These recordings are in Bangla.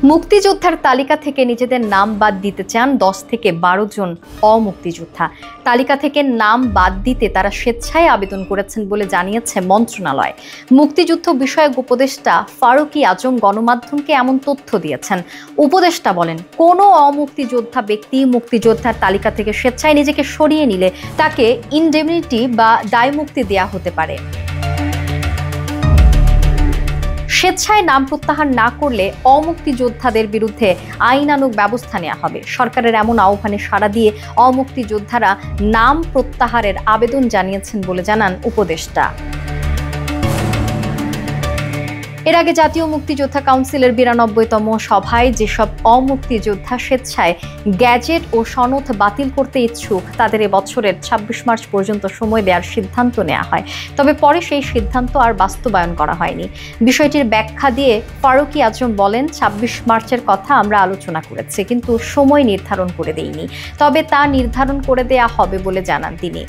মুক্তিযোদ্ধার তালিকা থেকে নিজেদের নাম বাদ দিতে চান 10 থেকে 12 জন অমুক্তিযোদ্ধা। তালিকা থেকে নাম বাদ দিতে তারা স্বেচ্ছায় আবেদন করেছেন বলে জানিয়েছে মন্ত্রণালয়। মুক্তিযুদ্ধ বিষয়ক উপদেষ্টা ফারুকী আজম গণমাধ্যমকে এমন তথ্য দিয়েছেন। উপদেষ্টা বলেন, কোনো অমুক্তিযোদ্ধা ব্যক্তি মুক্তিযোদ্ধার তালিকা থেকে স্বেচ্ছায় নিজেকে সরিয়ে নিলে তাকে ইনডেমনিটি বা দায়মুক্তি দেওয়া হতে পারে। স্বেচ্ছায় নাম প্রত্যাহার না করলে অমুক্তিযোদ্ধাদের বিরুদ্ধে আইনানুগ ব্যবস্থা নেওয়া হবে। সরকারের এমন আহ্বানে সাড়া দিয়ে অমুক্তিযোদ্ধারা নাম প্রত্যাহারের আবেদন জানিয়েছেন বলে জানান উপদেষ্টা। এর আগে জাতীয় মুক্তিযোদ্ধা কাউন্সিলের 92তম সভায় যেসব অমুক্তিযোদ্ধা স্বেচ্ছায় গ্যাজেট ও সনদ বাতিল করতে ইচ্ছুক তাদের এবছরের 26 মার্চ পর্যন্ত সময় দেওয়ার সিদ্ধান্ত নেওয়া হয়। তবে পরে সেই সিদ্ধান্ত আর বাস্তবায়ন করা হয়নি। বিষয়টির ব্যাখ্যা দিয়ে ফারুকী আজম বলেন, 26 মার্চের কথা আমরা আলোচনা করেছি, কিন্তু সময় নির্ধারণ করে দেইনি। তবে তা নির্ধারণ করে দেয়া হবে বলে জানান তিনি।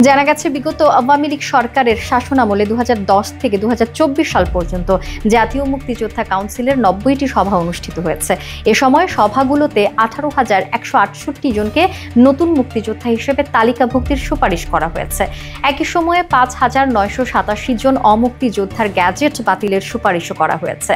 জানা গেছে, বিগত আওয়ামী লীগ সরকারের শাসনামলে 2010 থেকে 2024 সাল পর্যন্ত জাতীয় মুক্তিযোদ্ধা কাউন্সিলের 90টি সভা অনুষ্ঠিত হয়েছে। এ সময় সভাগুলোতে 18,168 জনকে নতুন মুক্তিযোদ্ধা হিসেবে তালিকাভুক্তির সুপারিশ করা হয়েছে। একই সময়ে 5,987 জন অমুক্তিযোদ্ধার গ্যাজেট বাতিলের সুপারিশও করা হয়েছে।